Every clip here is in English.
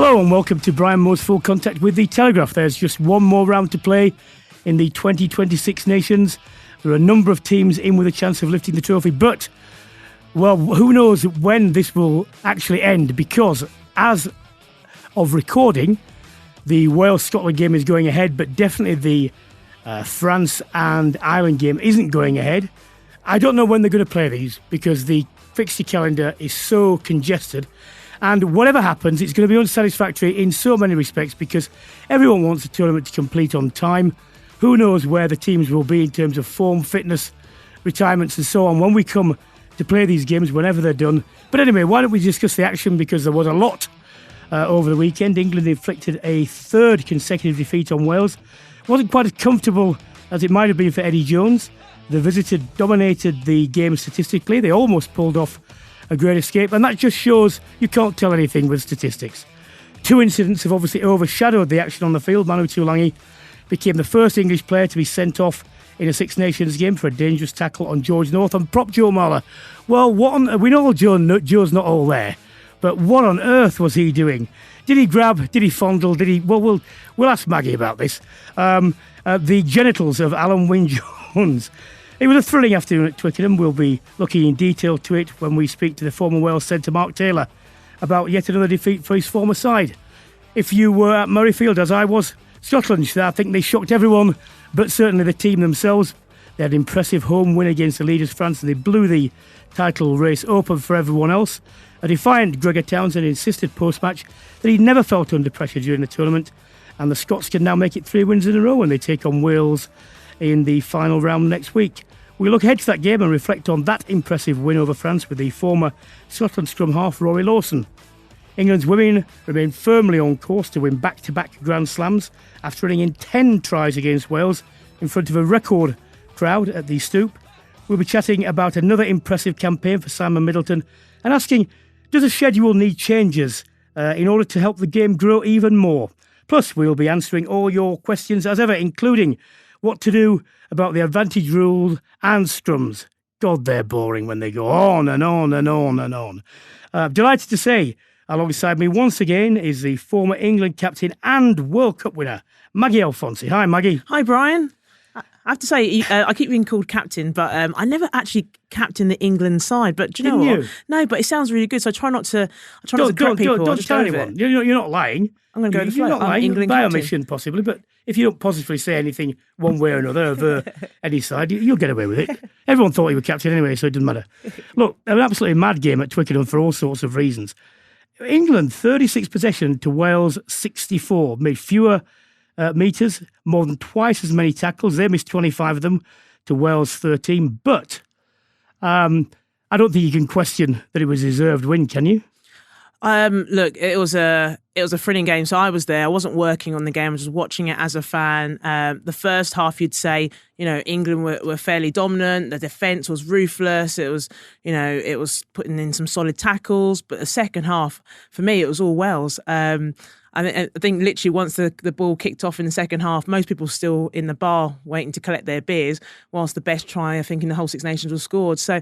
Hello and welcome to Brian Moore's Full Contact with the Telegraph. There's just one more round to play in the 2026 Nations. There are a number of teams in with a chance of lifting the trophy, but, well, who knows when this will actually end, because as of recording, the Wales-Scotland game is going ahead, but definitely the France and Ireland game isn't going ahead. I don't know when they're going to play these because the fixture calendar is so congested. And whatever happens, it's going to be unsatisfactory in so many respects because everyone wants the tournament to complete on time. Who knows where the teams will be in terms of form, fitness, retirements and so on when we come to play these games, whenever they're done. But anyway, why don't we discuss the action, because there was a lot over the weekend. England inflicted a third consecutive defeat on Wales. It wasn't quite as comfortable as it might have been for Eddie Jones. The visitors dominated the game statistically. They almost pulled off a great escape, and that just shows you can't tell anything with statistics. Two incidents have obviously overshadowed the action on the field. Manu Tuilagi became the first English player to be sent off in a Six Nations game for a dangerous tackle on George North, and prop Joe Marler. Well, we know Joe's not all there, but what on earth was he doing? Did he grab? Did he fondle? Did he? Well, we'll ask Maggie about this. The genitals of Alun Wyn Jones. It was a thrilling afternoon at Twickenham. We'll be looking in detail to it when we speak to the former Wales centre Mark Taylor about yet another defeat for his former side. If you were at Murrayfield, as I was, Scotland, I think they shocked everyone, but certainly the team themselves. They had an impressive home win against the leaders France, and they blew the title race open for everyone else. A defiant Gregor Townsend insisted post-match that he'd never felt under pressure during the tournament, and the Scots can now make it 3 wins in a row when they take on Wales in the final round next week. We look ahead to that game and reflect on that impressive win over France with the former Scotland scrum half Rory Lawson. England's women remain firmly on course to win back-to-back Grand Slams after running in 10 tries against Wales in front of a record crowd at the Stoop. We'll be chatting about another impressive campaign for Simon Middleton and asking, does the schedule need changes in order to help the game grow even more? Plus, we'll be answering all your questions as ever, including what to do about the advantage rule and scrums. God, they're boring when they go on and on and on and on. Delighted to say, alongside me once again is the former England captain and World Cup winner, Maggie Alphonsi. Hi, Maggie. Hi, Brian. I have to say, I keep being called captain, but I never actually captained the England side. But do you know what? No, but it sounds really good, so I try not to correct people. Don't tell anyone. You're not lying. I'm going to go with the flow. You're not lying. England by captain. omission, possibly, but if you don't positively say anything one way or another of any side, you'll get away with it. Everyone thought you were captain anyway, so it doesn't matter. Look, an absolutely mad game at Twickenham for all sorts of reasons. England, 36 possession to Wales, 64. Made fewer metres, more than twice as many tackles. They missed 25 of them to Wales 13. But I don't think you can question that it was a deserved win, can you? Look, it was a thrilling game. So I was there. I wasn't working on the game. I was just watching it as a fan. The first half, you'd say, England were fairly dominant. The defence was ruthless. It was putting in some solid tackles. But the second half, for me, it was all Wales. I think literally once the ball kicked off in the second half, most people were still in the bar waiting to collect their beers, whilst the best try, I think, in the whole Six Nations was scored. So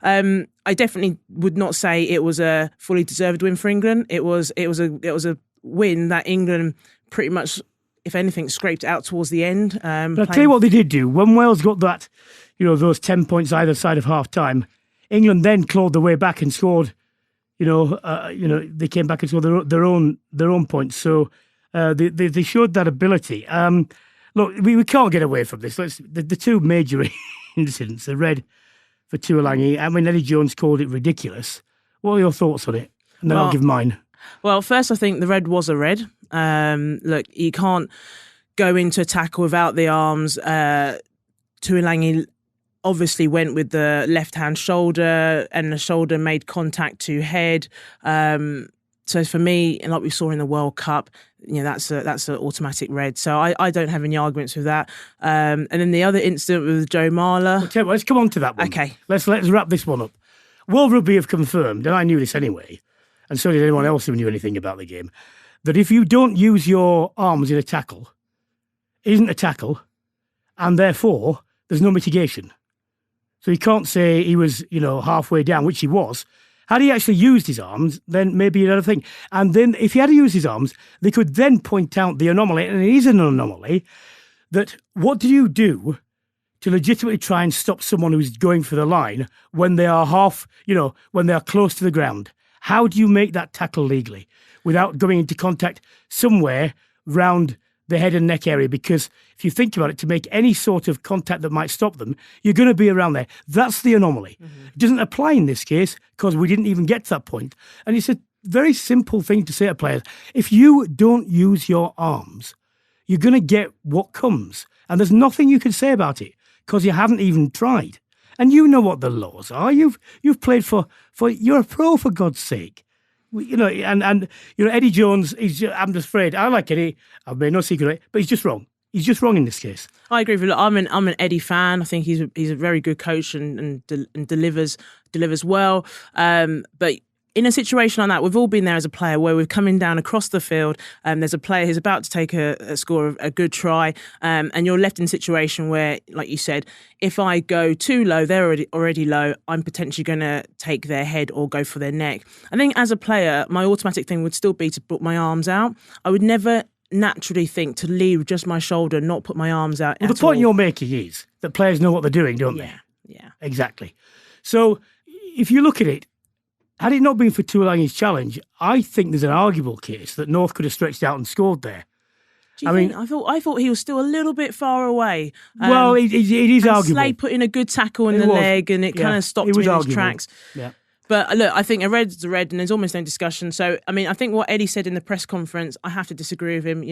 I definitely would not say it was a fully deserved win for England. It was a win that England pretty much, if anything, scraped out towards the end. But I'll tell you what they did do. When Wales got that, those 10 points either side of half-time, England then clawed their way back and scored. They came back and scored their own points. So they showed that ability. Look, we can't get away from this. The two major incidents, the red for Tuilagi. I mean, Eddie Jones called it ridiculous. What are your thoughts on it? And then I'll give mine. Well, first, I think the red was a red. Look, you can't go into a tackle without the arms. Tuilagi obviously went with the left-hand shoulder, and the shoulder made contact to head. So for me, like we saw in the World Cup, that's an automatic red. So I don't have any arguments with that. And then the other incident with Joe Marler. Okay, well, let's come on to that one. Okay, let's wrap this one up. World Rugby have confirmed, and I knew this anyway, and so did anyone else who knew anything about the game, that if you don't use your arms in a tackle, it isn't a tackle, and therefore there's no mitigation. So you can't say he was, halfway down, which he was, Had he actually used his arms, then maybe another thing. And then if he had used his arms, they could then point out the anomaly, and it is an anomaly, that what do you do to legitimately try and stop someone who's going for the line when they are when they are close to the ground? How do you make that tackle legally without going into contact somewhere round the head and neck area? Because if you think about it, to make any sort of contact that might stop them, you're going to be around there. That's the anomaly. Mm-hmm. It doesn't apply in this case because we didn't even get to that point. And it's a very simple thing to say to players. If you don't use your arms, you're going to get what comes. And there's nothing you can say about it because you haven't even tried. And you know what the laws are. You've played for you're a pro, for God's sake. And Eddie Jones, I'm just afraid, I like Eddie, I've made no secret of it, but he's just wrong. He's just wrong in this case. I agree with you. Look, I'm an Eddie fan. I think he's a very good coach and delivers well. But in a situation like that, we've all been there as a player where we're coming down across the field and there's a player who's about to take a score of a good try, and you're left in a situation where, like you said, if I go too low, they're already low, I'm potentially going to take their head or go for their neck. I think as a player, my automatic thing would still be to put my arms out. I would never naturally think to leave just my shoulder, not put my arms out. Well, the point you're making is that players know what they're doing, don't they? Yeah. Exactly. So if you look at it, had it not been for Tuolangi's challenge, I think there's an arguable case that North could have stretched out and scored there. I thought he was still a little bit far away. Well, it is arguable. Slade put in a good tackle in the leg, and it kind of stopped him in his tracks. Yeah. But look, I think a red's a red, and there's almost no discussion. So, I mean, I think what Eddie said in the press conference, I have to disagree with him.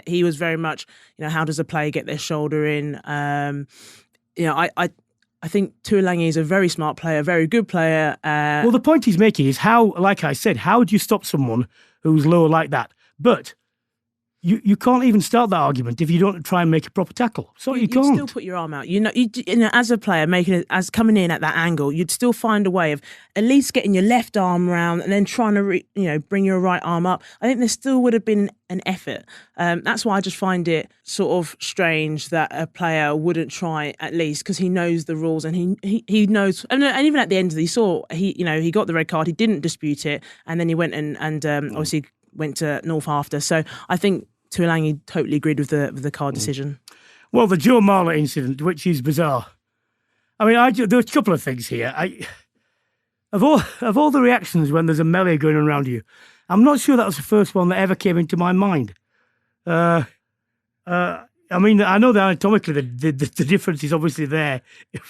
He was very much, how does a player get their shoulder in? I think Tuolangi is a very smart player, a very good player. Well, the point he's making is how, like I said, how do you stop someone who's low like that? But you can't even start that argument if you don't try and make a proper tackle. So you can't. You'd still put your arm out. As a player, as coming in at that angle, you'd still find a way of at least getting your left arm round and then trying to, bring your right arm up. I think there still would have been an effort. That's why I just find it sort of strange that a player wouldn't try at least, because he knows the rules and he knows. And even at the end, he got the red card. He didn't dispute it, and then he went and obviously went to North after. So I think Tuolangi totally agreed with the card decision. Well, the Joe Marler incident, which is bizarre. I mean, there are a couple of things here. Of all the reactions when there's a melee going on around you, I'm not sure that was the first one that ever came into my mind. I mean, I know that anatomically the difference is obviously there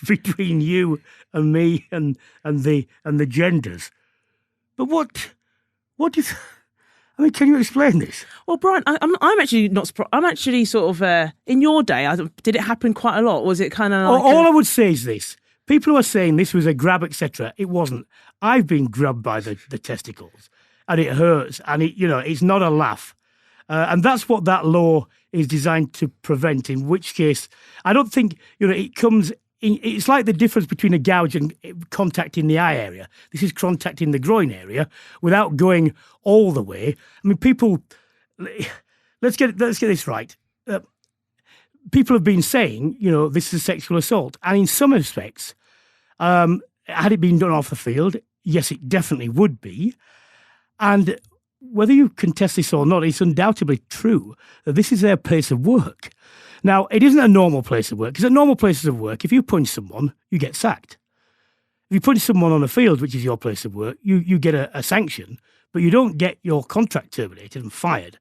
between you and me and the genders. But what is? I mean, can you explain this? Well, Brian, I'm actually not surprised. I'm actually sort of in your day. Did it happen quite a lot? Was it kind of? All I would say is this: people who are saying this was a grab, etc. It wasn't. I've been grabbed by the testicles, and it hurts, and it's not a laugh, and that's what that law is designed to prevent. In which case, I don't think it comes. It's like the difference between a gouge and contact in the eye area. This is contact in the groin area without going all the way. I mean, people. Let's get this right. People have been saying, this is sexual assault, and in some respects, had it been done off the field, yes, it definitely would be. And whether you contest this or not, it's undoubtedly true that this is their place of work. Now, it isn't a normal place of work, because at normal places of work, if you punch someone, you get sacked. If you punch someone on a field, which is your place of work, you get a sanction, but you don't get your contract terminated and fired.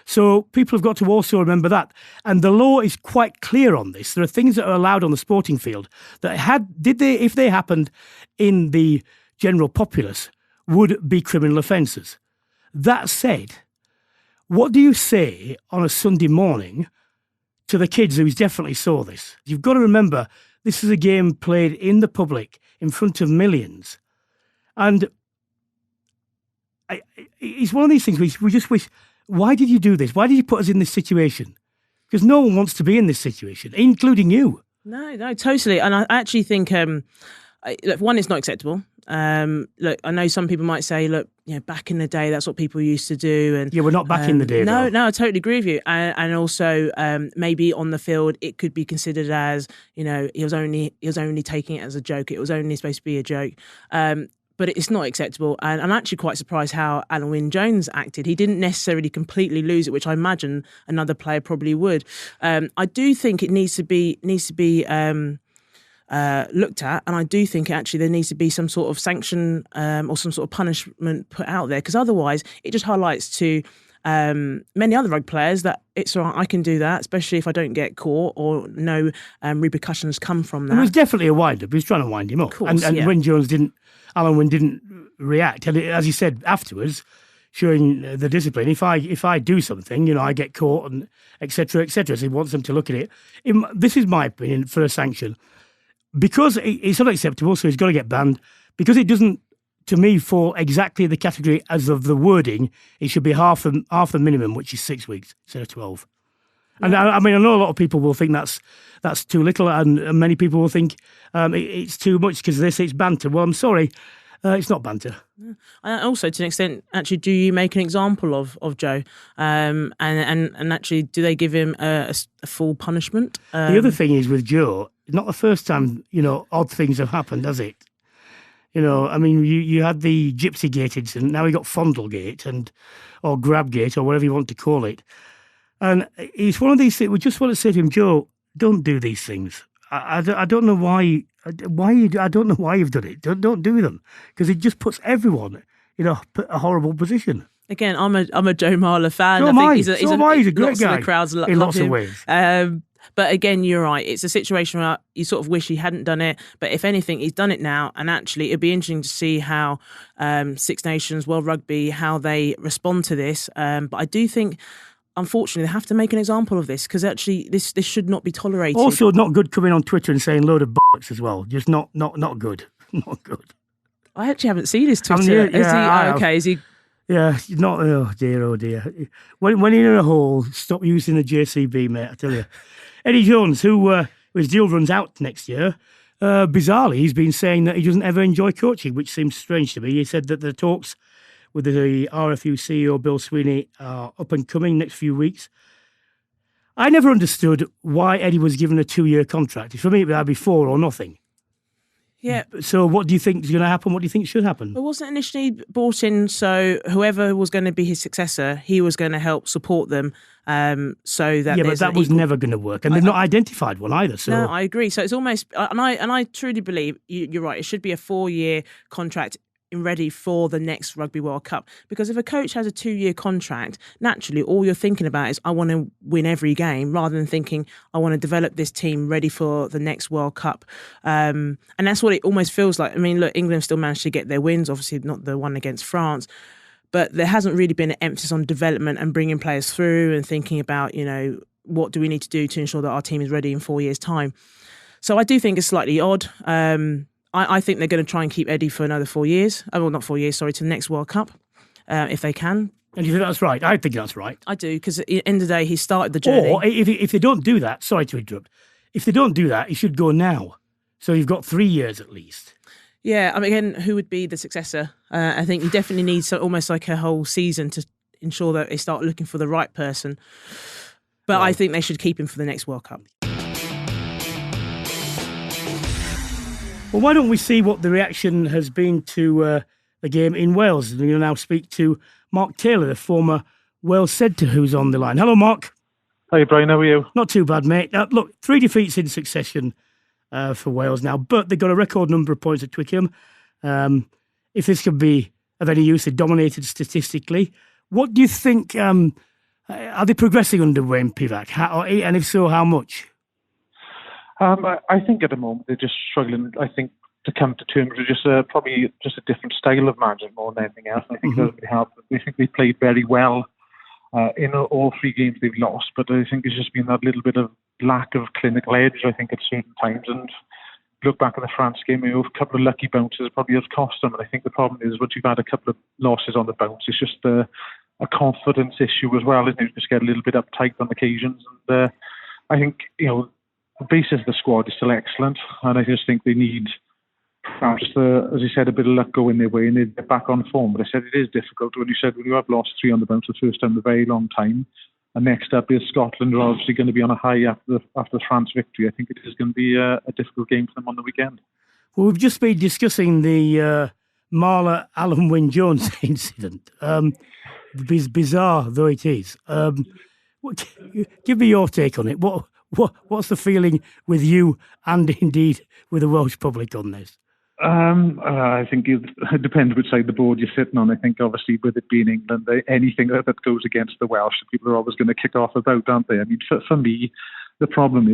So people have got to also remember that. And the law is quite clear on this. There are things that are allowed on the sporting field that if they happened in the general populace, would be criminal offences. That said, what do you say on a Sunday morning to the kids who definitely saw this? You've got to remember, this is a game played in the public in front of millions. And it's one of these things we just wish, why did you do this? Why did you put us in this situation? Because no one wants to be in this situation, including you. No, totally. And I actually think, look, one, it's not acceptable. Look, I know some people might say, look, back in the day, that's what people used to do. And yeah, we're not back in the day. No, I totally agree with you. And also, maybe on the field, it could be considered as, he was only taking it as a joke. It was only supposed to be a joke. But but it's not acceptable. And I'm actually quite surprised how Alun Wyn Jones acted. He didn't necessarily completely lose it, which I imagine another player probably would. I do think it needs to be looked at, and I do think actually there needs to be some sort of sanction or some sort of punishment put out there, because otherwise it just highlights to many other rugby players that it's all right, I can do that, especially if I don't get caught or no repercussions come from that. It was definitely a wind-up. He was trying to wind him up. Course, and Wyn Jones Alun Wyn didn't react. And as he said afterwards, showing the discipline, if I do something, I get caught and et cetera, so he wants them to look at it. This is my opinion for a sanction. Because it's unacceptable, so he's got to get banned. Because it doesn't, to me, fall exactly the category as of the wording, it should be half the minimum, which is 6 weeks instead of 12. Yeah. And I know a lot of people will think that's too little, and many people will think it's too much because they say it's banter. Well, I'm sorry, it's not banter. Yeah. And also, to an extent, actually, do you make an example of Joe? And actually, do they give him a full punishment? The other thing is with Joe, not the first time, odd things have happened, has it? You had the Gypsy Gate incident, now we got Fondlegate or Grabgate or whatever you want to call it. And it's one of these things, we just want to say to him, Joe, don't do these things. I don't know why I don't know why you've done it. Don't do them, because it just puts everyone in a horrible position. Again, I'm a Joe Marler fan. So am I. He's a great guy. The crowds in lots of ways. But again, you're right. It's a situation where you sort of wish he hadn't done it. But if anything, he's done it now. And actually, it'd be interesting to see how Six Nations, World Rugby, how they respond to this. But I do think, unfortunately, they have to make an example of this, because actually this should not be tolerated. Also, not good coming on Twitter and saying load of bollocks as well. Just not good. Not good. I actually haven't seen his Twitter. Is he? Yeah, not. Oh dear. When you're in a hole, stop using the JCB, mate. I tell you. Eddie Jones, whose deal runs out next year, bizarrely, he's been saying that he doesn't ever enjoy coaching, which seems strange to me. He said that the talks with the RFU CEO, Bill Sweeney, are up and coming next few weeks. I never understood why Eddie was given a 2-year contract. For me, it would be 4 or nothing. Yeah. So what do you think is going to happen? What do you think should happen? It wasn't initially brought in, so whoever was going to be his successor, he was going to help support them. So that but that was never going to work, and they've not identified one either. So no, I agree. So it's almost, and I truly believe you're right. It should be a 4-year contract ready for the next Rugby World Cup, because if a coach has a 2-year contract, naturally all you're thinking about is I want to win every game, rather than thinking I want to develop this team ready for the next World Cup. And that's what it almost feels like. I mean, look, England still managed to get their wins, obviously not the one against France, but there hasn't really been an emphasis on development and bringing players through and thinking about, what do we need to do to ensure that our team is ready in 4 years' time. So I do think it's slightly odd. I think they're going to try and keep Eddie for another 4 years. Oh, well, not 4 years, sorry, to the next World Cup, if they can. And you think that's right? I think that's right. I do, because at the end of the day, he started the journey. Or if they don't do that, sorry to interrupt, if they don't do that, he should go now. So you've got 3 years at least. Yeah, again, who would be the successor? I think you definitely need almost like a whole season to ensure that they start looking for the right person. But I think they should keep him for the next World Cup. Well, why don't we see what the reaction has been to the game in Wales? We'll now speak to Mark Taylor, the former Wales centre, who's on the line. Hello, Mark. Hey, Brian, how are you? Not too bad, mate. Look, 3 defeats in succession for Wales now, but they've got a record number of points at Twickenham. If this could be of any use, they dominated statistically. What do you think? Are they progressing under Wayne Pivac? And if so, how much? I think at the moment they're just struggling, I think, to come to terms with probably just a different style of management more than anything else. I think that would help. I think they played very well in all 3 games they've lost, but I think it's just been that little bit of lack of clinical edge, I think, at certain times. And look back at the France game, a couple of lucky bounces probably have cost them. And I think the problem is, once you've had a couple of losses on the bounce, it's just a confidence issue as well, isn't it? You just get a little bit uptight on occasions. And I think, the basis of the squad is still excellent, and I just think they need, as you said, a bit of luck going their way and they get back on form. But I said it is difficult when you have lost 3 on the bounce the first time in a very long time. And next up is Scotland, who are obviously going to be on a high after the France victory. I think it is going to be a difficult game for them on the weekend. Well, we've just been discussing the Marler Alun Wyn Jones incident. Bizarre though it is. Give me your take on it. What's the feeling with you and indeed with the Welsh public on this? I think it depends which side of the board you're sitting on. I think obviously with it being England, anything that goes against the Welsh, people are always going to kick off about, aren't they? I mean, for me, the problem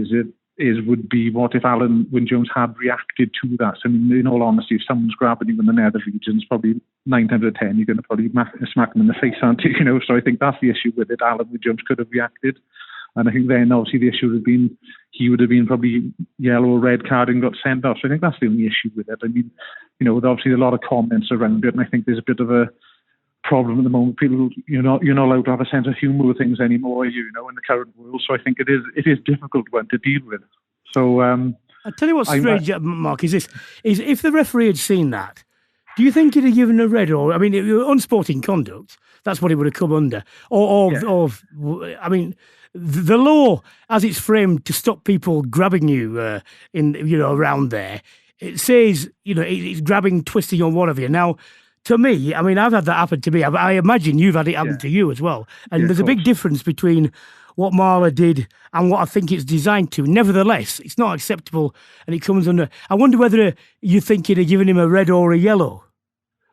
would be what if Alun Wyn Jones had reacted to that. So, I mean, in all honesty, if someone's grabbing you in the nether regions, probably 9 times out of 10, you're going to probably smack them in the face, aren't you? So I think that's the issue with it. Alun Wyn Jones could have reacted. And I think then obviously the issue would have been he would have been probably yellow or red card and got sent off. So I think that's the only issue with it. I mean, obviously a lot of comments around it, and I think there's a bit of a problem at the moment. People, you're not allowed to have a sense of humour with things anymore, in the current world. So I think it is difficult one to deal with. So I'll tell you what's strange, Mark, is if the referee had seen that, do you think he'd have given a red? Or I mean, unsporting conduct, that's what it would have come under. I mean, the law as it's framed to stop people grabbing you around there, it says it's grabbing, twisting, or whatever. Now, to me, I mean, I've had that happen to me. I imagine you've had it happen to you as well. And there's a big difference between what Marler did and what I think it's designed to. Nevertheless, it's not acceptable, and it comes under. I wonder whether you think you'd have given him a red or a yellow.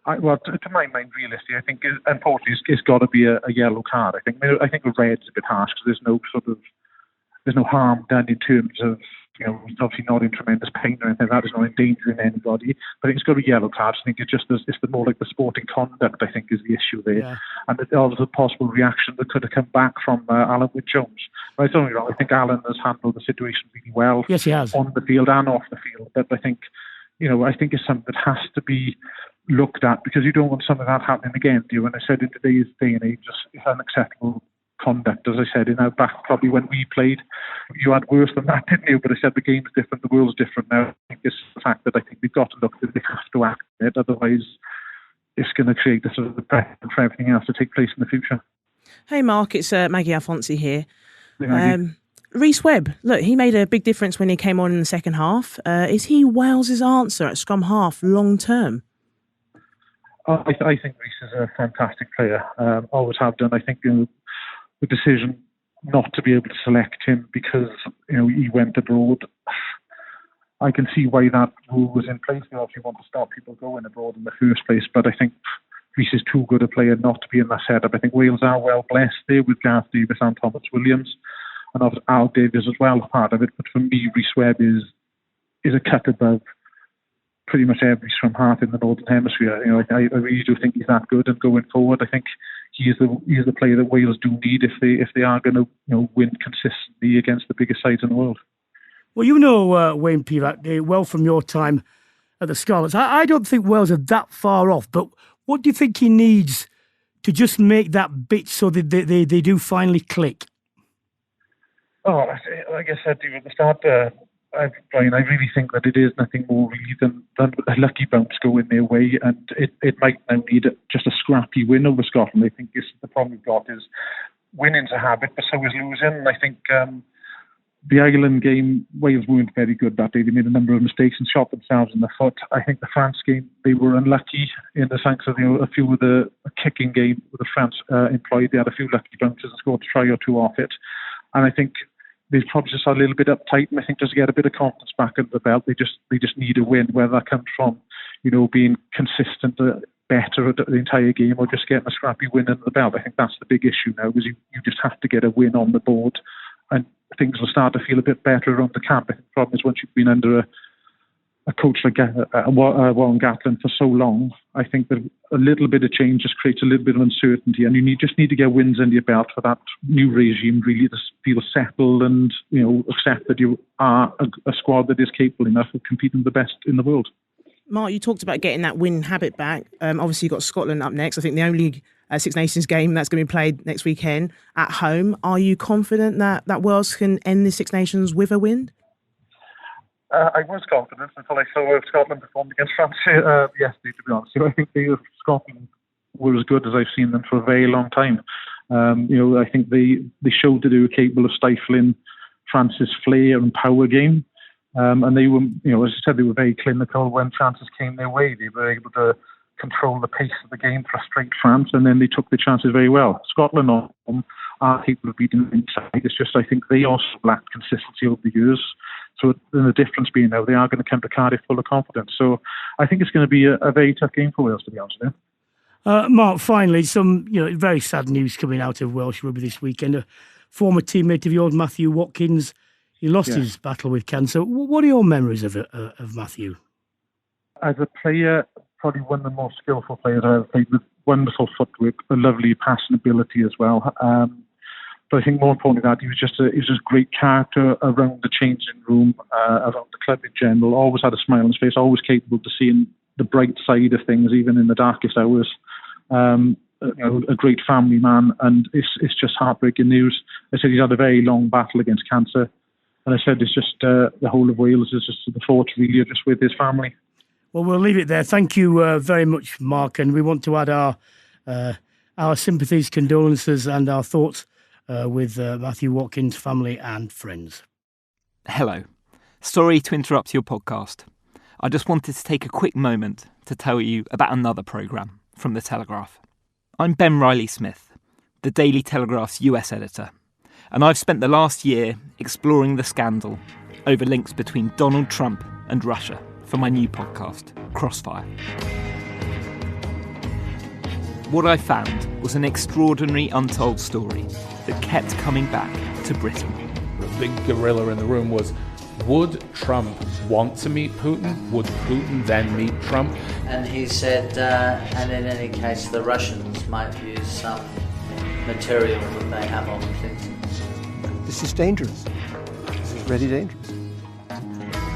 To my mind, realistically, I think unfortunately it's got to be a yellow card. I think a red's a bit harsh because there's no harm done in terms of it's obviously not in tremendous pain or anything. That is not endangering anybody. But I think it's got to be yellow cards. I think it's the more like the sporting conduct. I think is the issue there, and there's a possible reaction that could have come back from Alun Wyn Jones. But don't get me wrong. I think Alun has handled the situation really well. Yes, he has, on the field and off the field. But I think it's something that has to be looked at because you don't want some of that happening again, do you? And I said in today's day and age, it's unacceptable conduct. As I said, back probably when we played, you had worse than that, didn't you? But I said the game's different, the world's different now. I think it's the fact that I think we've got to look at it, we have to act on it, otherwise it's going to create a sort of precedent for everything else to take place in the future. Hey Mark, it's Maggie Alphonsi here. Rhys Webb, look, he made a big difference when he came on in the second half. Is he Wales's answer at scrum half long term? I think Rhys is a fantastic player. Always have done. I think the decision not to be able to select him because he went abroad. I can see why that rule was in place. They obviously want to stop people going abroad in the first place. But I think Rhys is too good a player not to be in that setup. I think Wales are well blessed there with Gareth Davies and Thomas Williams, and obviously Al Davies as well, part of it. But for me, Rhys Webb is a cut above pretty much every scrum half in the Northern Hemisphere. I really do think he's that good, and going forward, I think he is the player that Wales do need if they are going to win consistently against the biggest sides in the world. Well, Wayne Pivac, well from your time at the Scarlets, I don't think Wales are that far off. But what do you think he needs to just make that bit so that they do finally click? Oh, like I said to you at the start, Brian, I really think that it is nothing more really than a lucky bounce going their way, and it might now need just a scrappy win over Scotland. I think the problem we've got is winning's a habit, but so is losing. And I think the Ireland game, Wales weren't very good that day. They made a number of mistakes and shot themselves in the foot. I think the France game, they were unlucky in the sense of a few of the kicking game with the France employed. They had a few lucky bounces and scored a try or two off it. And I think they've probably just a little bit uptight, and I think just to get a bit of confidence back under the belt, they just need a win, whether that comes from being consistent, better at the entire game, or just getting a scrappy win under the belt. I think that's the big issue now, is you just have to get a win on the board, and things will start to feel a bit better around the camp. I think the problem is once you've been under a coach like Warren Gatland for so long, I think that a little bit of change just creates a little bit of uncertainty, and you just need to get wins under your belt for that new regime really to feel settled and accept that you are a squad that is capable enough of competing with the best in the world. Mark, you talked about getting that win habit back. Obviously, you've got Scotland up next. I think the only Six Nations game that's going to be played next weekend at home. Are you confident that Wales can end the Six Nations with a win? I was confident until I saw Scotland performed against France yesterday, to be honest. I think Scotland were as good as I've seen them for a very long time. I think they showed that they were capable of stifling France's flair and power game. And they were, as I said, they were very clinical when chances came their way. They were able to control the pace of the game, frustrate France, and then they took the chances very well. Scotland are capable of beating them inside. It's just I think they also lacked consistency over the years. So the difference being now they are going to come to Cardiff full of confidence. So I think it's going to be a very tough game for Wales, to be honest with you. Mark, finally, some very sad news coming out of Welsh rugby this weekend. A former teammate of yours, Matthew Watkins, he lost his battle with cancer. What are your memories of Matthew? As a player, probably one of the most skillful players I've ever played with. Wonderful footwork, a lovely passing ability as well. But I think more importantly than that, he was just a great character around the changing room, around the club in general. Always had a smile on his face, always capable of seeing the bright side of things, even in the darkest hours. A great family man, and it's just heartbreaking news. I said he's had a very long battle against cancer, and I said it's just the whole of Wales is just the thought really just with his family. Well, we'll leave it there. Thank you very much, Mark, and we want to add our sympathies, condolences, and our thoughts with Matthew Watkins' family and friends. Hello. Sorry to interrupt your podcast. I just wanted to take a quick moment to tell you about another programme from the Telegraph. I'm Ben Riley-Smith, the Daily Telegraph's US editor, and I've spent the last year exploring the scandal over links between Donald Trump and Russia for my new podcast, Crossfire. What I found was an extraordinary untold story that kept coming back to Britain. The big gorilla in the room was, would Trump want to meet Putin? Would Putin then meet Trump? And he said, and in any case, the Russians might use some material that they have on Clinton. This is dangerous. This is really dangerous.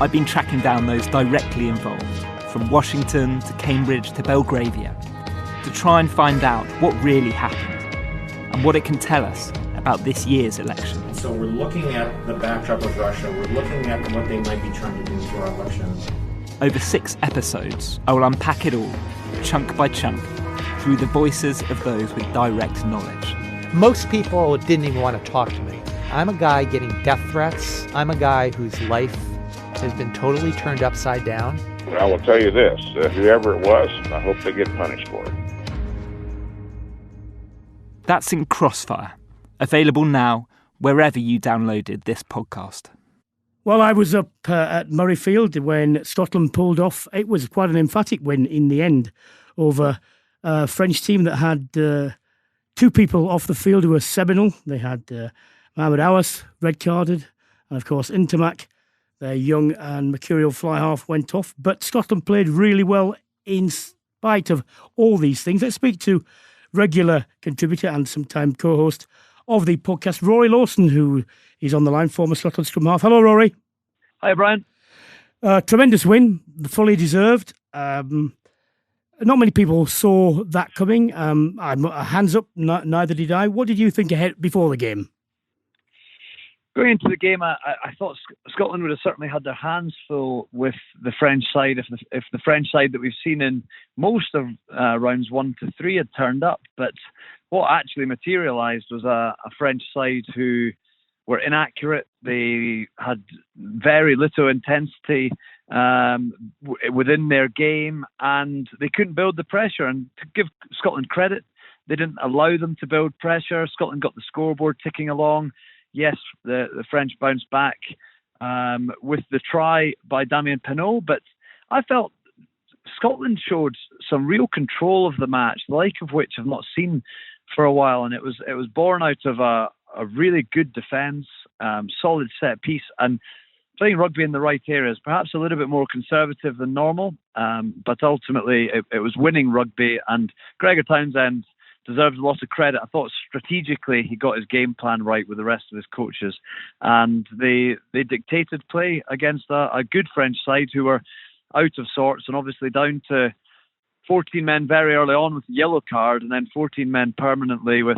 I've been tracking down those directly involved, from Washington to Cambridge to Belgravia, to try and find out what really happened and what it can tell us about this year's election. So we're looking at the backdrop of Russia. We're looking at what they might be trying to do for our election. Over 6 episodes, I will unpack it all, chunk by chunk, through the voices of those with direct knowledge. Most people didn't even want to talk to me. I'm a guy getting death threats. I'm a guy whose life has been totally turned upside down. I will tell you this, whoever it was, I hope they get punished for it. That's in Crossfire, available now wherever you downloaded this podcast. Well, I was up at Murrayfield when Scotland pulled off. It was quite an emphatic win in the end over a French team that had 2 people off the field who were seminal. They had Mohamed Awas, red-carded, and of course Intermac, their young and mercurial fly-half, went off. But Scotland played really well in spite of all these things. Let's speak to regular contributor and sometime co-host of the podcast, Rory Lawson, who is on the line, former Scotland scrum half. Hello, Rory. Hi, Brian. Tremendous win, fully deserved. Not many people saw that coming. Hands up, neither did I. What did you think ahead before the game? Going into the game, I thought Scotland would have certainly had their hands full with the French side if the French side that we've seen in most of rounds 1 to 3 had turned up. But what actually materialised was a French side who were inaccurate. They had very little intensity within their game, and they couldn't build the pressure. And to give Scotland credit, they didn't allow them to build pressure. Scotland got the scoreboard ticking along. Yes, the French bounced back with the try by Damien Penaud, but I felt Scotland showed some real control of the match, the like of which I've not seen for a while, and it was born out of a really good defence, solid set piece, and playing rugby in the right areas. Perhaps a little bit more conservative than normal, but ultimately it was winning rugby, and Gregor Townsend deserves a lot of credit. I thought strategically he got his game plan right with the rest of his coaches, and they dictated play against a good French side who were out of sorts and obviously down to 14 men very early on with a yellow card, and then 14 men permanently with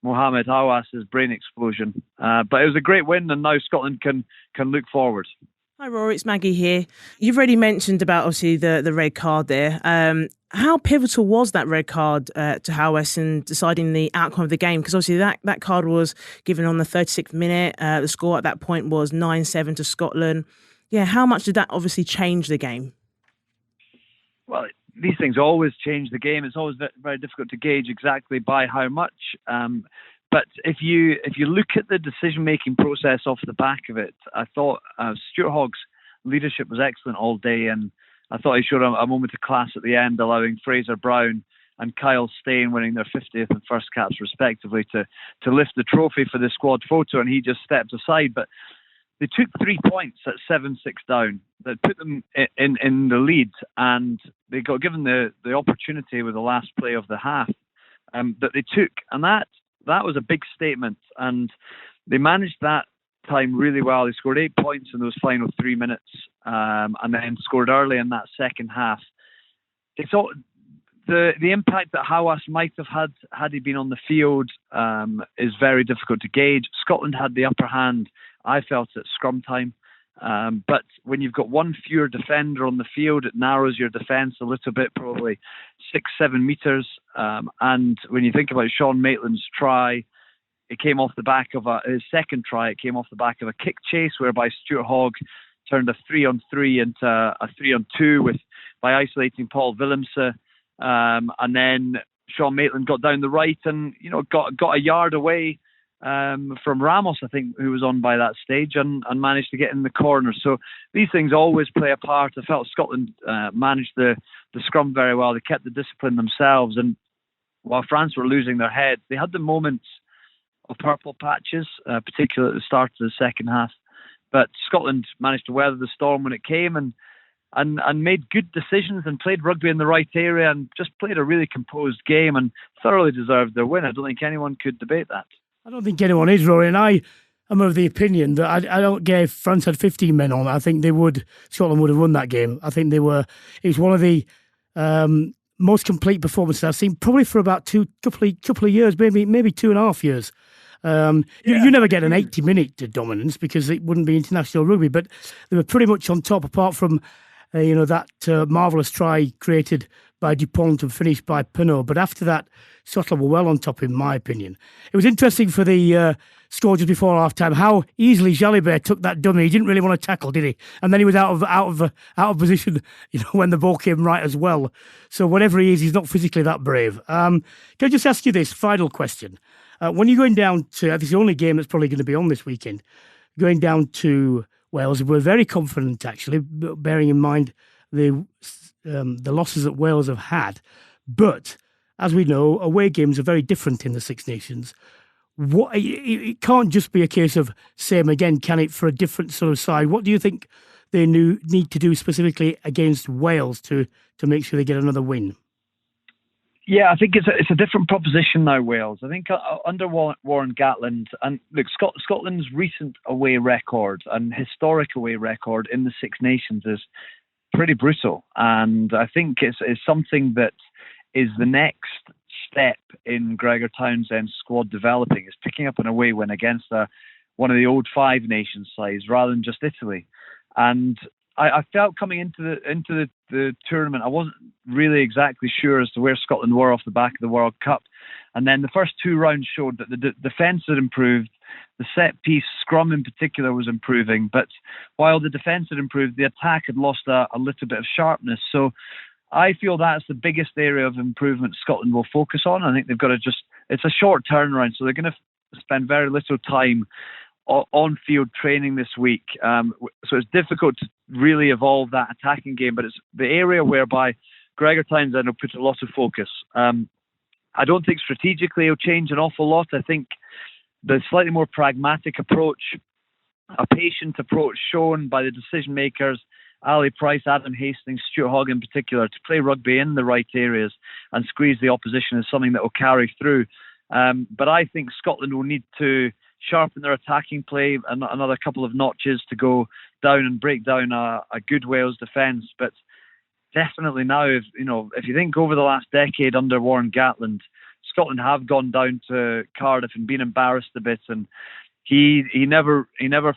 Mohamed Awas's brain explosion. But it was a great win, and now Scotland can look forward. Hi Rory, it's Maggie here. You've already mentioned about obviously the red card there. How pivotal was that red card to Awas in deciding the outcome of the game? Because obviously that card was given on the 36th minute. The score at that point was 9-7 to Scotland. Yeah, how much did that obviously change the game? Well, these things always change the game. It's always very difficult to gauge exactly by how much. But if you look at the decision-making process off the back of it, I thought Stuart Hogg's leadership was excellent all day, and I thought he showed a moment of class at the end, allowing Fraser Brown and Kyle Stain winning their 50th and first caps respectively to lift the trophy for the squad photo, and he just stepped aside. But they took 3 points at 7-6 down that put them in the lead, and they got given the opportunity with the last play of the half that they took, and that was a big statement, and they managed that time really well. They scored 8 points in those final 3 minutes, and then scored early in that second half. It's all the impact that Hawass might have had he been on the field is very difficult to gauge. Scotland had the upper hand, I felt, at scrum time. But when you've got one fewer defender on the field, it narrows your defence a little bit, probably 6-7 metres. And when you think about Sean Maitland's try, it came off the back of his second try. It came off the back of a kick chase whereby Stuart Hogg turned a 3-on-3 into a 3-on-2 by isolating Paul Willemse. And then Sean Maitland got down the right and got a yard away from Ramos, I think, who was on by that stage, and managed to get in the corner. So these things always play a part. I felt Scotland managed the scrum very well. They kept the discipline themselves, and while France were losing their heads, they had the moments of purple patches, particularly at the start of the second half. But Scotland managed to weather the storm when it came, and made good decisions and played rugby in the right area and just played a really composed game and thoroughly deserved their win. I don't think anyone could debate that. I don't think anyone is, Rory, and I am of the opinion that I don't care if France had 15 men on. I think Scotland would have won that game. I think it was one of the most complete performances I've seen probably for about couple of years, maybe 2.5 years. You never get an 80-minute dominance because it wouldn't be international rugby, but they were pretty much on top, apart from that marvellous try created by Dupont and finished by Pinot. But after that, Scotland were well on top, in my opinion. It was interesting for the score just before half-time how easily Jalibert took that dummy. He didn't really want to tackle, did he? And then he was out of position, when the ball came right as well. So whatever he is, he's not physically that brave. Can I just ask you this final question? When you're going down to, this is the only game that's probably going to be on this weekend, going down to Wales, we're very confident, actually, bearing in mind the losses that Wales have had. But, as we know, away games are very different in the Six Nations. It can't just be a case of same again, can it, for a different sort of side? What do you think they need to do specifically against Wales to make sure they get another win? Yeah, I think it's a different proposition now, Wales. I think under Warren Gatland, and look, Scotland's recent away record and historic away record in the Six Nations is pretty brutal. And I think it's something that is the next step in Gregor Townsend's squad developing, is picking up an away win against one of the old Five Nations sides rather than just Italy. And I felt coming into the tournament, I wasn't really exactly sure as to where Scotland were off the back of the World Cup. And then the first two rounds showed that the defence had improved. The set piece scrum in particular was improving. But while the defence had improved, the attack had lost a little bit of sharpness. So I feel that's the biggest area of improvement Scotland will focus on. I think they've got to it's a short turnaround, so they're going to spend very little time on-field training this week. So it's difficult to really evolve that attacking game, but it's the area whereby Gregor Townsend will put a lot of focus. I don't think strategically he'll change an awful lot. I think the slightly more pragmatic approach, a patient approach shown by the decision makers, Ali Price, Adam Hastings, Stuart Hogg in particular, to play rugby in the right areas and squeeze the opposition is something that will carry through. But I think Scotland will need to sharpen their attacking play and another couple of notches to go down and break down a good Wales defence. But definitely now, if you think over the last decade under Warren Gatland, Scotland have gone down to Cardiff and been embarrassed a bit, and he never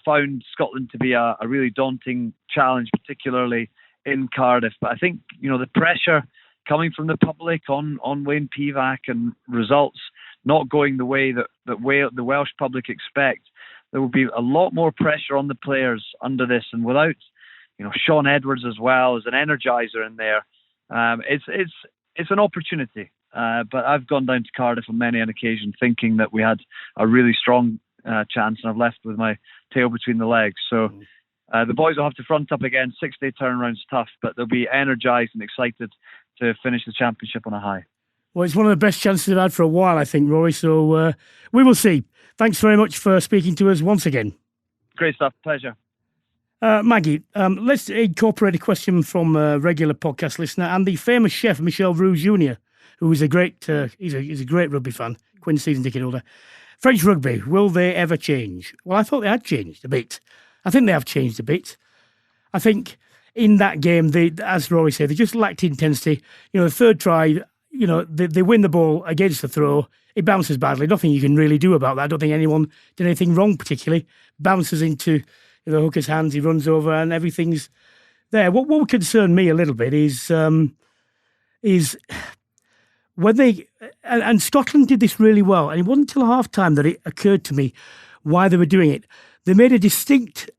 found Scotland to be a really daunting challenge, particularly in Cardiff. But I think the pressure coming from the public on Wayne Pivac and results not going the way that the Welsh public expect, there will be a lot more pressure on the players under this. And without Sean Edwards as well as an energizer in there, It's an opportunity. But I've gone down to Cardiff on many an occasion thinking that we had a really strong chance, and I've left with my tail between the legs. So the boys will have to front up again. 6-day turnaround's tough, but they'll be energised and excited to finish the championship on a high. Well, it's one of the best chances they've had for a while, I think, Rory. So we will see. Thanks very much for speaking to us once again. Great stuff. Pleasure. Maggie, let's incorporate a question from a regular podcast listener and the famous chef, Michel Roux Jr., who is a great, he's a great rugby fan, Quinn season ticket holder. French rugby, will they ever change? Well, I thought they had changed a bit. I think they have changed a bit. I think in that game, they, as Rory said, they just lacked intensity. The third try, they win the ball against the throw. It bounces badly. Nothing you can really do about that. I don't think anyone did anything wrong particularly. Bounces into the hooker's hands, he runs over and everything's there. What would concern me a little bit is when they, and Scotland did this really well, and it wasn't until half-time that it occurred to me why they were doing it. They made a distinct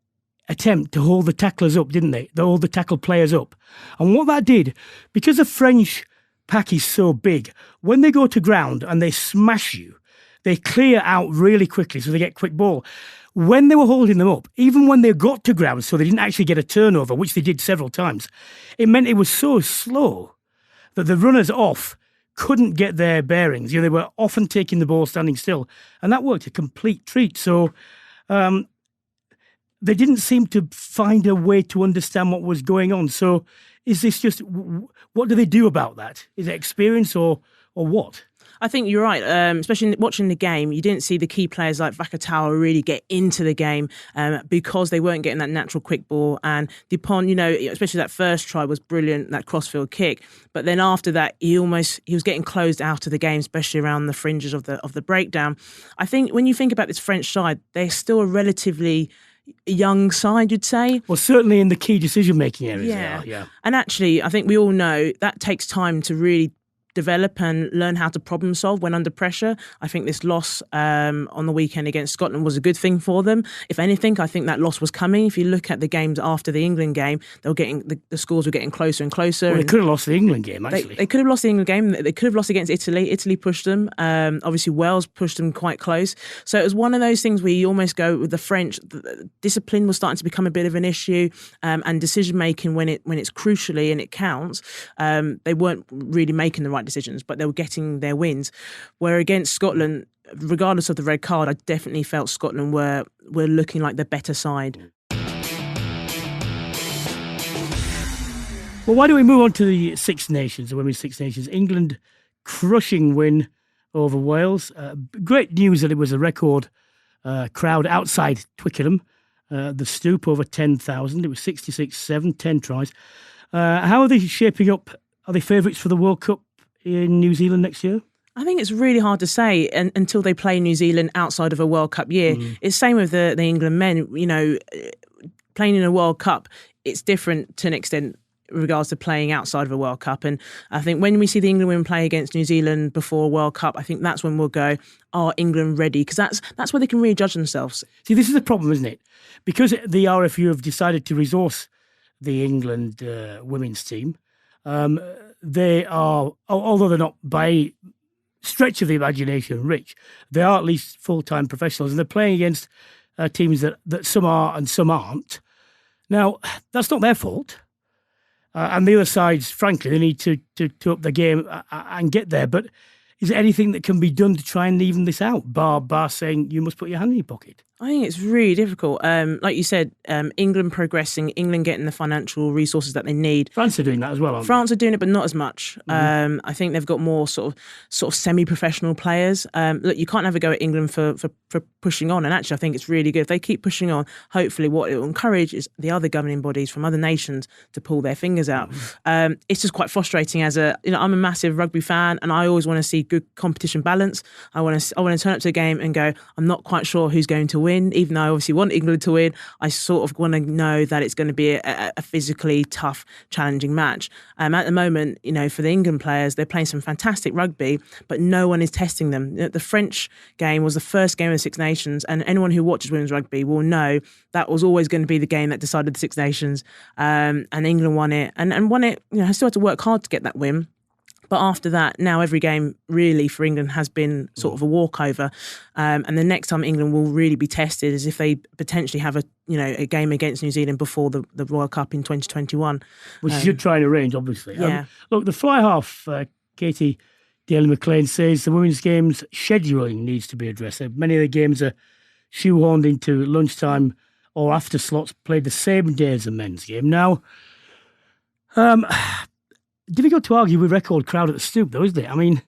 attempt to hold the tacklers up, didn't they? They hold the tackle players up. And what that did, because the French pack is so big, when they go to ground and they smash you, they clear out really quickly so they get quick ball. When they were holding them up, even when they got to ground, so they didn't actually get a turnover, which they did several times, it meant it was so slow that the runners off couldn't get their bearings. They were often taking the ball standing still, and that worked a complete treat. So they didn't seem to find a way to understand what was going on. So is this just, what do they do about that? Is it experience or what? I think you're right, especially watching the game. You didn't see the key players like Vakatawa really get into the game because they weren't getting that natural quick ball. And Dupont, especially that first try was brilliant, that crossfield kick. But then after that, he was getting closed out of the game, especially around the fringes of the breakdown. I think when you think about this French side, they're still a relatively young side, you'd say. Well, certainly in the key decision-making areas. Yeah. They are, yeah. And actually, I think we all know that takes time to really develop and learn how to problem solve when under pressure. I think this loss on the weekend against Scotland was a good thing for them. If anything, I think that loss was coming. If you look at the games after the England game, they were getting the scores were getting closer and closer. Well, they could have lost the England game, actually. They could have lost the England game. They could have lost against Italy. Italy pushed them. Obviously, Wales pushed them quite close. So it was one of those things where you almost go with the French. The discipline was starting to become a bit of an issue, and decision making when it's crucially and it counts, they weren't really making the right decisions, but they were getting their wins. Where against Scotland, regardless of the red card, I definitely felt Scotland were looking like the better side. Well, why don't we move on to the Six Nations, the Women's Six Nations? England crushing win over Wales. Great news that it was a record crowd outside Twickenham. The Stoop, over 10,000. It was 66-7, 10 tries. How are they shaping up? Are they favourites for the World Cup in New Zealand next year? I think it's really hard to say until they play New Zealand outside of a World Cup year. It's same with the England men. Playing in a World Cup, it's different to an extent in regards to playing outside of a World Cup. And I think when we see the England women play against New Zealand before a World Cup, I think that's when we'll go, are England ready? Because that's where they can really judge themselves. See, this is the problem, isn't it? Because the RFU have decided to resource the England women's team, they are, although they're not by stretch of the imagination rich, they are at least full-time professionals, and they're playing against teams that some are and some aren't. Now, that's not their fault. And the other sides, frankly, they need to up the game and get there. But is there anything that can be done to try and even this out, bar saying you must put your hand in your pocket? I think it's really difficult. Like you said, England progressing, England getting the financial resources that they need. France are doing that as well, aren't they? France are doing it, but not as much. I think they've got more sort of semi-professional players. Look, you can't have a go at England for pushing on. And actually, I think it's really good. If they keep pushing on, hopefully what it will encourage is the other governing bodies from other nations to pull their fingers out. It's just quite frustrating as I'm a massive rugby fan, and I always want to see good competition balance. I want to turn up to a game and go, I'm not quite sure who's going to win. Even though I obviously want England to win, I sort of want to know that it's going to be a physically tough, challenging match. At the moment, for the England players, they're playing some fantastic rugby, but no one is testing them. The French game was the first game of the Six Nations, and anyone who watches women's rugby will know that was always going to be the game that decided the Six Nations. And England won it, and won it. Still had to work hard to get that win. But after that, now every game really for England has been sort of a walkover. And the next time England will really be tested is if they potentially have a game against New Zealand before the World Cup in 2021. Which you should try and arrange, obviously. Yeah. Look, the fly half, Katie Daly-McLean, says the women's games scheduling needs to be addressed. Many of the games are shoehorned into lunchtime or after slots played the same day as the men's game. Now, difficult to argue with record crowd at the Stoop, though, isn't it? I mean,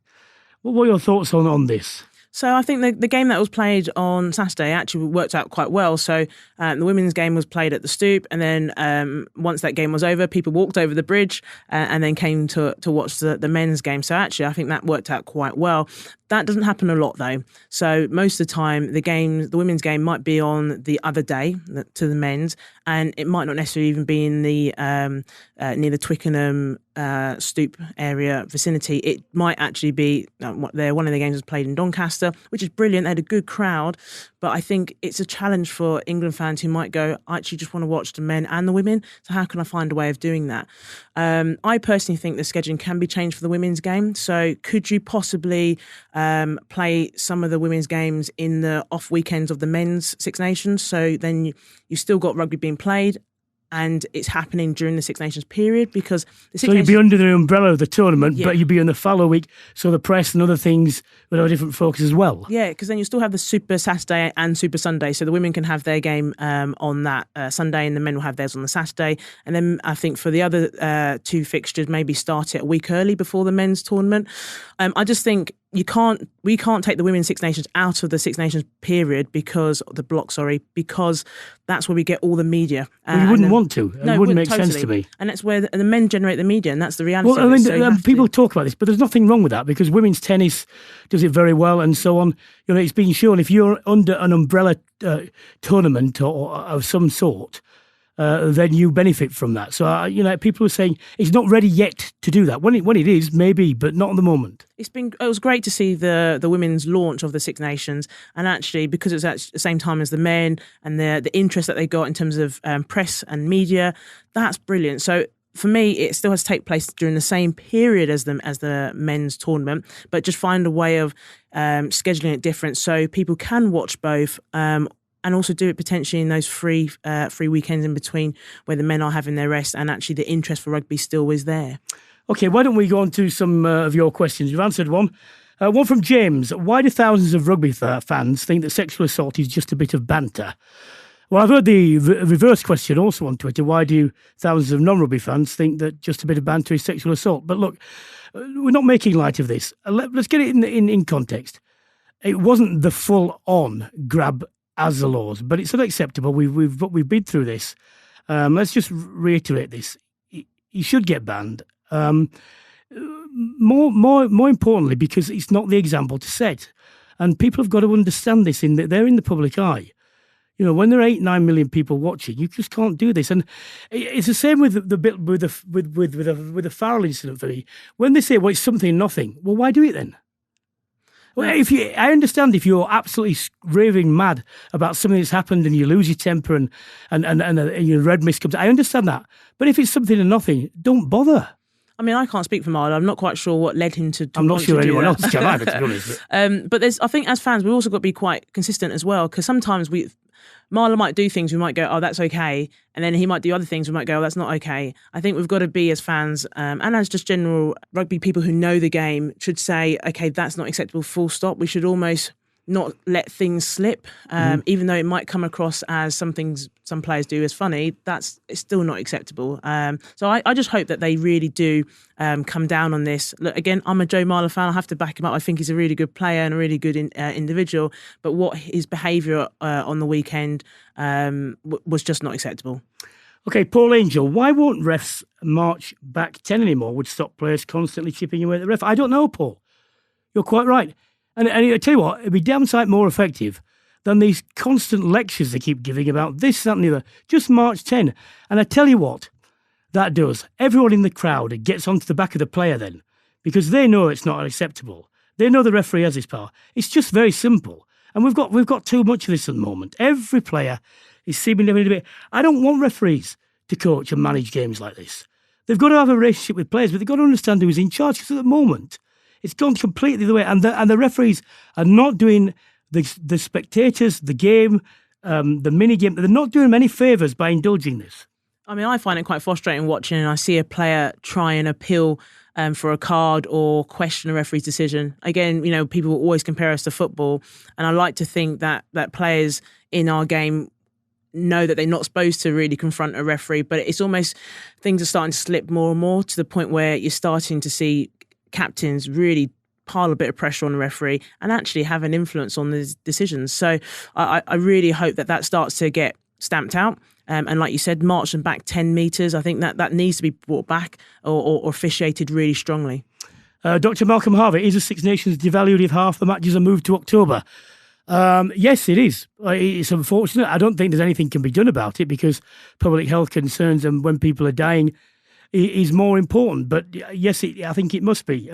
what were your thoughts on this? So I think the game that was played on Saturday actually worked out quite well. So the women's game was played at the Stoop, and then once that game was over, people walked over the bridge and then came to watch the men's game. So actually, I think that worked out quite well. That doesn't happen a lot, though. So most of the time, the women's game might be on the other day to the men's, and it might not necessarily even be in the near the Twickenham Stoop area vicinity. It might actually be one of the games was played in Doncaster, which is brilliant. They had a good crowd, but I think it's a challenge for England fans who might go, I actually just want to watch the men and the women. So how can I find a way of doing that? I personally think the scheduling can be changed for the women's game. So could you possibly play some of the women's games in the off weekends of the men's Six Nations? So then you still got rugby being played, and it's happening during the Six Nations period, because the Six So you'd Nations, be under the umbrella of the tournament, Yeah. but you'd be on the fallow week, so the press and other things would have a different focus as well. Yeah, because then you still have the Super Saturday and Super Sunday. So the women can have their game on that Sunday, and the men will have theirs on the Saturday. And then I think for the other two fixtures, maybe start it a week early before the men's tournament. I just think we can't take the women's Six Nations out of the Six Nations period because that's where we get all the media. Well, you wouldn't want to. It wouldn't make sense to me. And that's where the men generate the media, and that's the reality. Well, I of it. mean, So people talk about this, but there's nothing wrong with that, because women's tennis does it very well and so on. It's been shown if you're under an umbrella tournament or of some sort, then you benefit from that. So, people are saying it's not ready yet to do that. When it is, maybe, but not at the moment. It was great to see the women's launch of the Six Nations, and actually because it's at the same time as the men and the interest that they got in terms of press and media, that's brilliant. So for me, it still has to take place during the same period as the men's tournament, but just find a way of scheduling it different so people can watch both. And also do it potentially in those free weekends in between where the men are having their rest, and actually the interest for rugby still is there. Okay, why don't we go on to some of your questions? You've answered one. One from James. Why do thousands of rugby fans think that sexual assault is just a bit of banter? Well, I've heard the reverse question also on Twitter. Why do thousands of non-rugby fans think that just a bit of banter is sexual assault? But look, we're not making light of this. Let's get it in context. It wasn't the full-on grab as the laws, but it's unacceptable. We've been through this. Let's just reiterate this. He should get banned. More importantly, because it's not the example to set, and people have got to understand this. They're in the public eye. When there are 8-9 million people watching, you just can't do this. And it's the same with the Farrell incident for me. When they say, "Well, it's something nothing," well, why do it then? Well, I understand if you're absolutely raving mad about something that's happened and you lose your temper and your red mist comes. I understand that, but if it's something and nothing, don't bother. I mean, I can't speak for Marler. I'm not quite sure what led him to. I'm not sure anyone else can either, to be honest. But I think as fans, we've also got to be quite consistent as well, because sometimes Marler might do things we might go, oh, that's okay, and then he might do other things we might go, oh, that's not okay. I think we've got to be, as fans and as just general rugby people who know the game, should say, okay, that's not acceptable, full stop. We should almost not let things slip, even though it might come across as some things some players do as funny. It's still not acceptable. So I just hope that they really do come down on this. Look, again, I'm a Joe Marler fan. I have to back him up. I think he's a really good player and a really good individual. But what his behaviour on the weekend was just not acceptable. Okay, Paul Angel, why won't refs march back 10 anymore? Would stop players constantly chipping away at the ref? I don't know, Paul. You're quite right. And I tell you what, it'd be damn sight more effective than these constant lectures they keep giving about this, that and the other. Just March 10. And I tell you what, that does. Everyone in the crowd gets onto the back of the player then, because they know it's not acceptable. They know the referee has this power. It's just very simple. And we've got too much of this at the moment. Every player is seemingly having a debate. I don't want referees to coach and manage games like this. They've got to have a relationship with players, but they've got to understand who's in charge, because at the moment, it's gone completely the way. And the referees are not doing the spectators, the game, the mini-game, they're not doing them any favours by indulging this. I mean, I find it quite frustrating watching, and I see a player try and appeal for a card or question a referee's decision. Again, you know, people will always compare us to football, and I like to think that players in our game know that they're not supposed to really confront a referee, but it's almost, things are starting to slip more and more to the point where you're starting to see captains really pile a bit of pressure on the referee and actually have an influence on the decisions. So I really hope that starts to get stamped out. And like you said, march them back 10 metres. I think that needs to be brought back or officiated really strongly. Dr. Malcolm Harvey, is the Six Nations devalued if half the matches are moved to October? Yes, it is. It's unfortunate. I don't think there's anything can be done about it, because public health concerns and when people are dying is more important. But yes, I think it must be.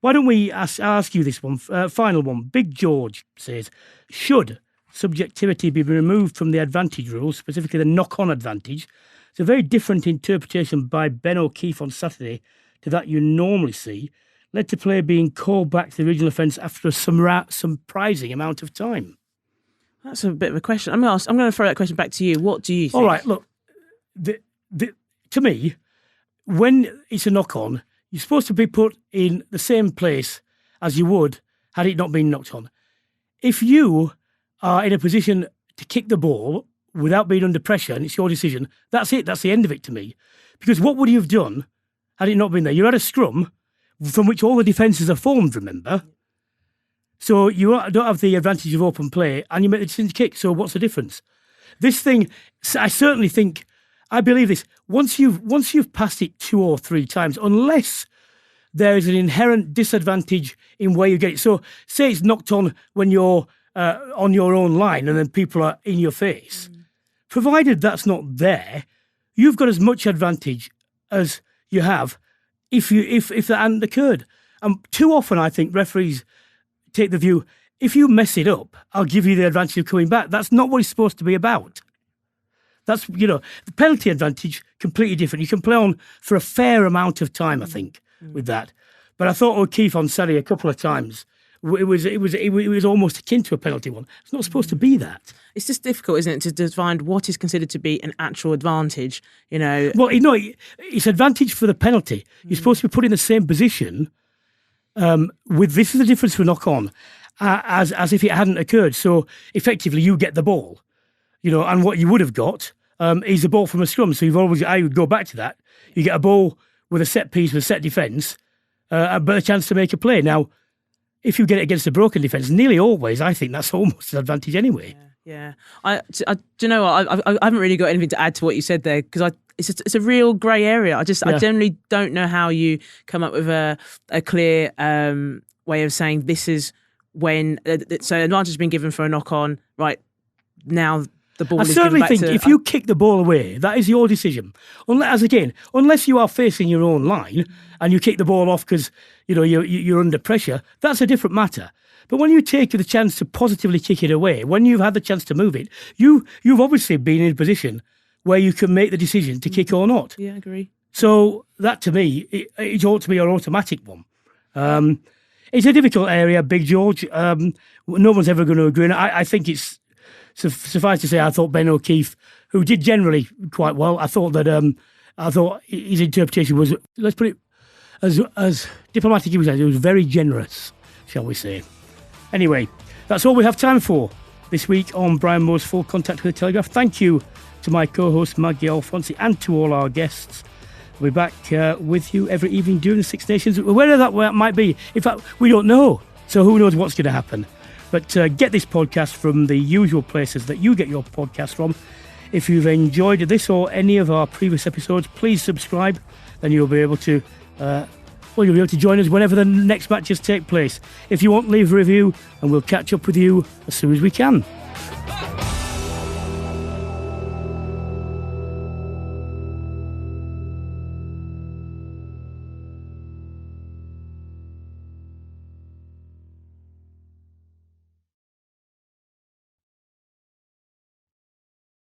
Why don't we ask you this one, final one. Big George says, should subjectivity be removed from the advantage rules, specifically the knock-on advantage? It's a very different interpretation by Ben O'Keefe on Saturday to that you normally see, led to player being called back to the original offence after a surprising amount of time. That's a bit of a question. I'm going to throw that question back to you. What do you think? All right, look, to me, when it's a knock-on, you're supposed to be put in the same place as you would had it not been knocked on. If you are in a position to kick the ball without being under pressure and it's your decision, that's it. That's the end of it to me. Because what would you have done had it not been there? You had a scrum from which all the defences are formed, remember? So you don't have the advantage of open play and you make the decision to kick. So what's the difference? This thing, I certainly think, I believe this, once you've passed it 2 or 3 times, unless there is an inherent disadvantage in where you get it. So say it's knocked on when you're on your own line and then people are in your face. Provided that's not there, you've got as much advantage as you have if that hadn't occurred. And too often I think referees take the view, if you mess it up, I'll give you the advantage of coming back. That's not what it's supposed to be about. That's, the penalty advantage, completely different. You can play on for a fair amount of time, I think, with that. But I thought O'Keefe on Saturday a couple of times, it was almost akin to a penalty one. It's not supposed to be that. It's just difficult, isn't it, to define what is considered to be an actual advantage, Well, it's advantage for the penalty. You're supposed to be put in the same position with, this is the difference for knock-on, as if it hadn't occurred. So effectively you get the ball, and what you would have got is a ball from a scrum. So I would go back to that. You get a ball with a set piece with a set defence, but a chance to make a play. Now, if you get it against a broken defence, nearly always, I think that's almost an advantage anyway. Yeah. Do you know what? I haven't really got anything to add to what you said there, because it's a real grey area. I generally don't know how you come up with a clear way of saying this is when so advantage has been given for a knock on. Right now, the ball. I certainly think if you kick the ball away, that is your decision. Unless you are facing your own line and you kick the ball off because you're under pressure, that's a different matter. But when you take the chance to positively kick it away, when you've had the chance to move it, you've obviously been in a position where you can make the decision to kick or not. Yeah, I agree. So that to me, it ought to be an automatic one. It's a difficult area, Big George. No one's ever going to agree. And I think it's suffice to say, I thought Ben O'Keefe, who did generally quite well, I thought his interpretation was, let's put it as diplomatic as he was, it was very generous, shall we say. Anyway, that's all we have time for this week on Brian Moore's Full Contact with the Telegraph. Thank you to my co-host Maggie Alphonsi and to all our guests. We'll be back with you every evening during the Six Nations, wherever that might be. In fact, we don't know, so who knows what's going to happen. But get this podcast from the usual places that you get your podcast from. If you've enjoyed this or any of our previous episodes, please subscribe. Then you'll be able to well, you'll be able to join us whenever the next matches take place. If you want, leave a review and we'll catch up with you as soon as we can.